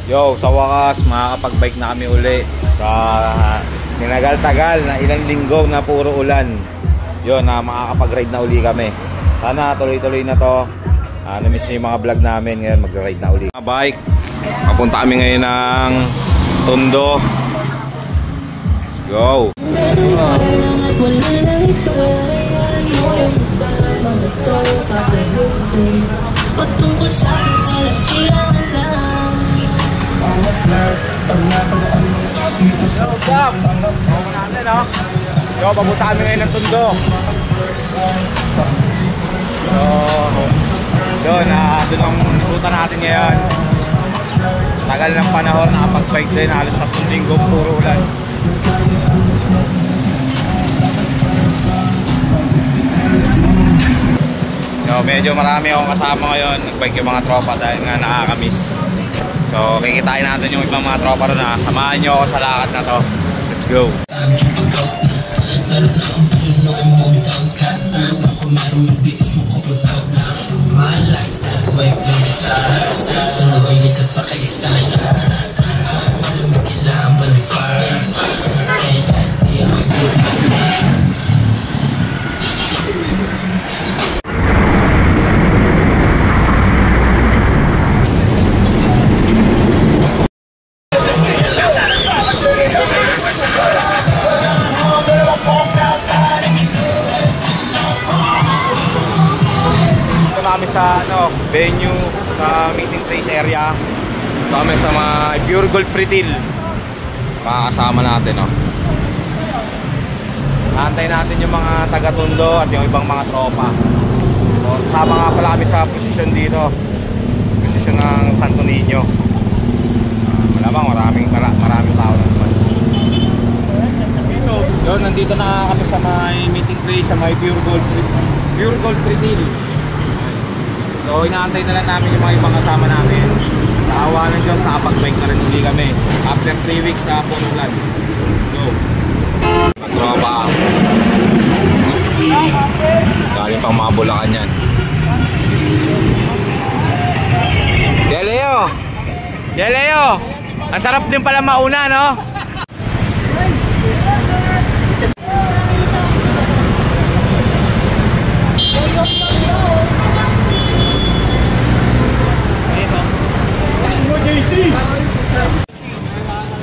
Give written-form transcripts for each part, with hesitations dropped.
Yo, sa wakas makakapag-bike na kami uli sa tinagal-tagal na ilang linggo na puro ulan. Yo, na makakapag-ride na uli kami. Sana tuloy-tuloy na to. Na-miss nyo yung mga vlog namin. Ngayon mag-ride na uli. Bike, papunta kami ngayon ng Tondo. Let's go. Patungkol sa akin sila na lang. Yo, Bob! Bago natin, no? Yo, papunta kami ngayon ng Tondo. So, doon ang ruta natin ngayon. Tagal ng panahon, nakapag-bike din. Halos 3 linggo, puro ulan. So, medyo marami akong kasama ngayon. Nag-bike yung mga tropa dahil nga nakakamiss. So, kikitain natin yung ibang mga tropa rin na. Samahan nyo ako sa lakad na to. Let's go! Kami sa venue sa meeting place area. Kami sa mga Pure Gold Pretil. Makakasama natin, no. Antay natin yung mga taga-Tondo at yung ibang mga tropa. So, sama nga pala kami sa posisyon dito. Posisyon ng Santo Niño. Malamang maraming tao naman. Yun, nandito na kami sa may meeting place sa may Pure Gold Pretil. So inaantay na lang namin yung mga ibang kasama namin. Sa awa ng Diyos, nakapag-bike na rin uli kami. After 3 weeks na puro ulan. Go! Pag-tropa. Galing pang mga Bulacan yan. Leo! Leo! Ang sarap din pala mauna, no?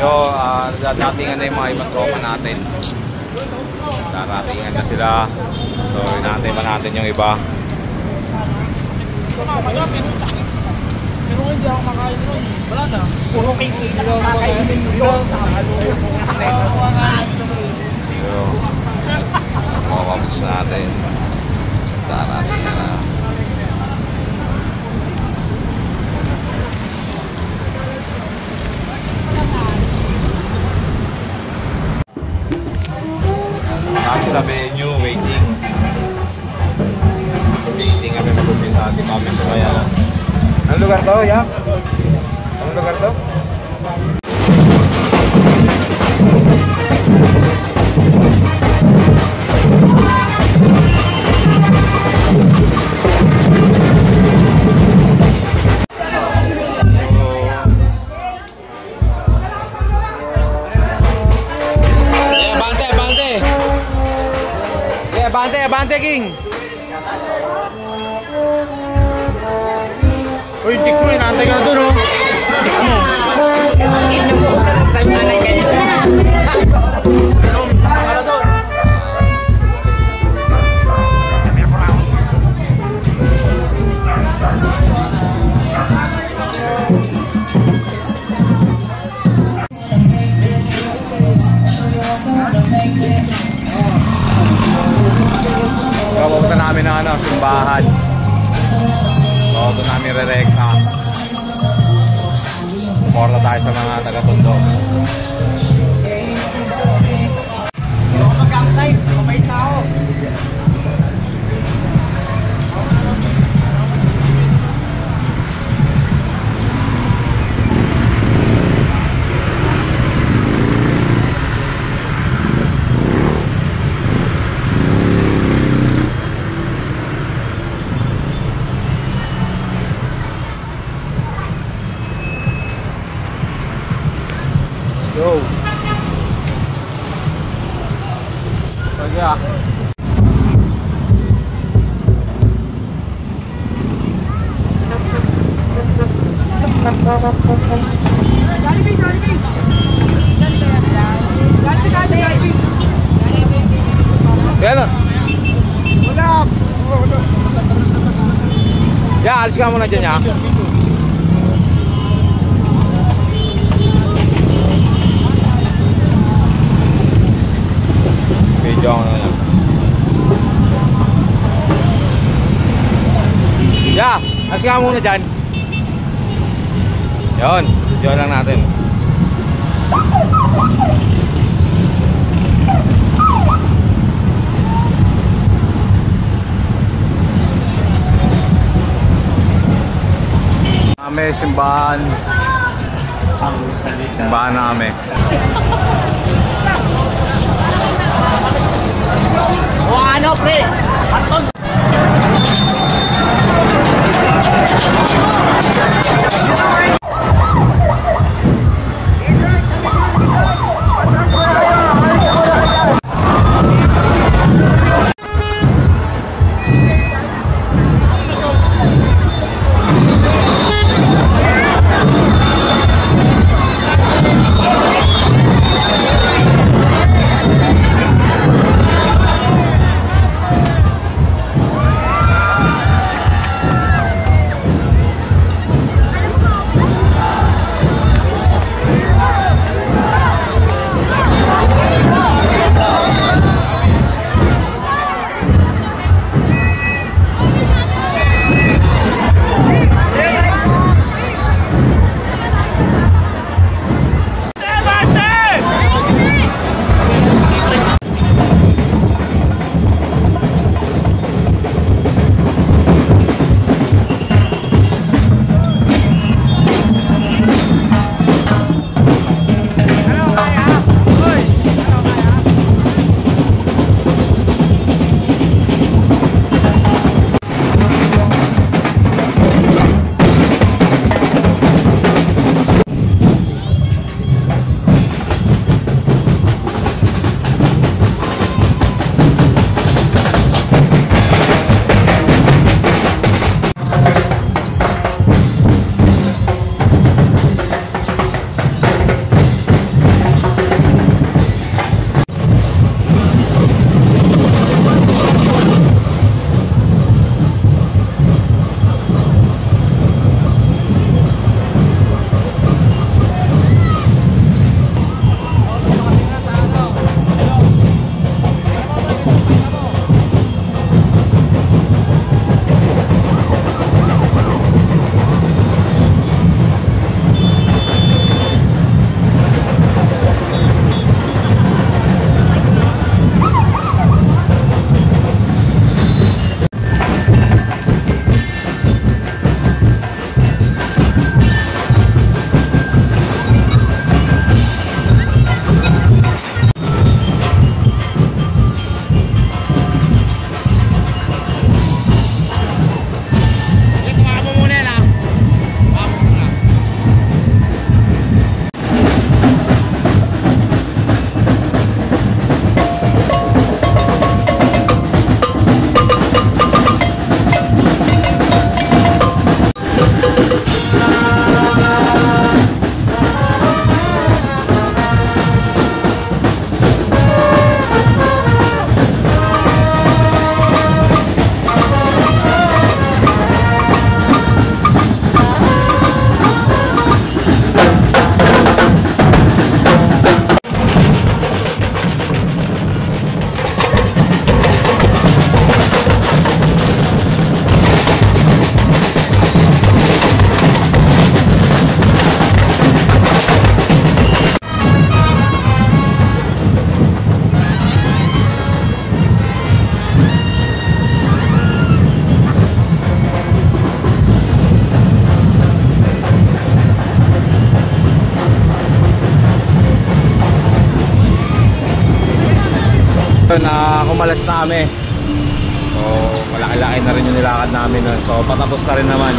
Yo, dadatingan na yung mga ibang tropa natin. Daratingan na sila. So, inaantay pa natin yung iba. Pero hindi ako makain nun. Wala na. Puro kay na kakainin mo yun. Yo, makakamits natin. Daratingan na. Kami sa venue, waiting kami mag-umpisa. Di kami sa kaya. Anong lugar to, ya? Anong lugar to? Abante King. Uy, chicks mo, inaantay ka na doon, oh. Chicks mo. Papunta namin ng simbahan. So, doon namin re-rekta. Suporta tayo sa mga taga-Tondo. Mag-outside, mabait na ako. Go. Sige ah. Kaya na. Ya, alis ka muna dyan ya. Video ako na lang. Ya, alis ka muna dyan. Yun, video lang natin. Kami, simbahan. Simbahan na kami. O ano, pre? Anton. Na kumalas na kami. So malaki-laki na rin yung nilakad namin nun. So patapos na rin naman.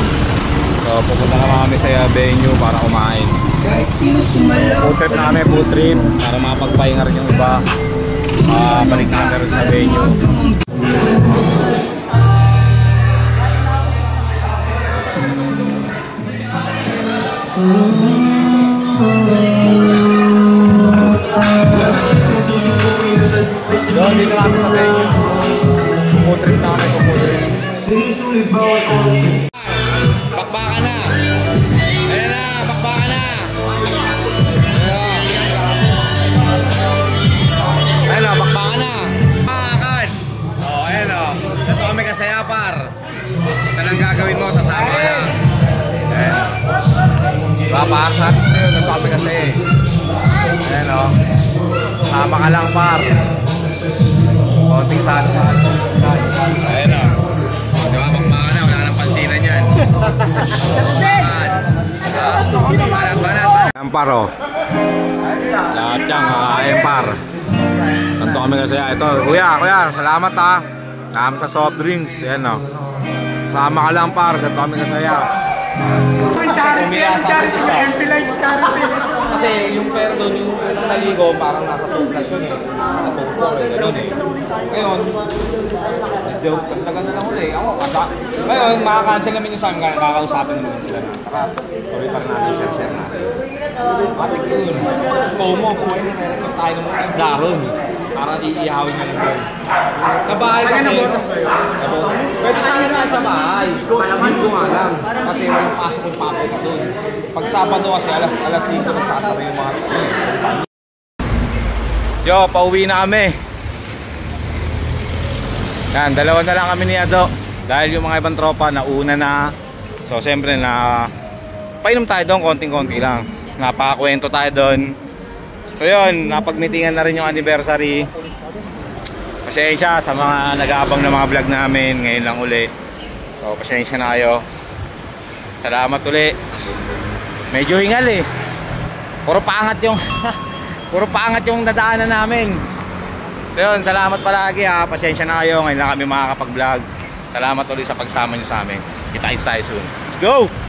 So pupunta naman kami sa venue para kumain. Puti trip namin, food trip, para makapagpahinga rin yung iba. Balik natin rin sa venue. Doon, dito namin sa venue. Food trip namin, food trip. Bakbaka na! Ayan na, bakbaka na! Ayan o, bakbaka na! Bakbakan! O, ayan o. Ito kami kasaya, par. Saan ang gagawin mo? Sasama ka na. Ayan o. Diba, par? Sabi ko sa'yo, ito kami kasaya. Ayan o. Sama ka lang, par. Konting saan. Ayan o. Diba, bakbaka na. Wala nang pansinan yan. Banat. Ayan, par o. Lahat yan, kakain, par. Tanto kami kasi ito. Kuya, salamat ha. Salamat sa soft drinks. Ayan o. Sama ka lang, par. Tanto kami kasaya. Kasi yung pera doon, yung naligo, parang nasa 2 plus yun eh. Nasa 2 gano'n eh. Ngayon, medyo pagdagan na lang ulit. Ngayon, makakancel namin yung sa amin, kakausapin naman sila na. Tara, tuloy pa rin natin, share natin. Matik yun. Como, kuwain na nare-request tayo ng mga isda ron. Para iihawin na lang doon. Sa bahay kasi... Pwede sana tayo sa bahay. Hindi nga lang. Kasi walang pasok yung papay ka doon. Pag Sabado kasi alas 5 nagsasara yung mga... Yo, pauwi na kami. Yan, dalawa na lang kami ni Ado. Dahil yung mga ibang tropa nauna na. So siyempre na painom tayo doon, konting-konti lang. Napakakwento tayo doon. So yun, napagmitingan na rin yung anniversary. Pasensya sa mga nag-aabang ng mga vlog namin. Ngayon lang uli. So pasensya na kayo. Salamat uli. Medyo hingal eh. Puro paangat yung puro paangat yung dadaanan namin. So yun, salamat palagi ha. Pasensya na kayo. Ngayon lang kami makakapag-vlog. Salamat ulit sa pagsama nyo sa amin. Kita tayo soon. Let's go!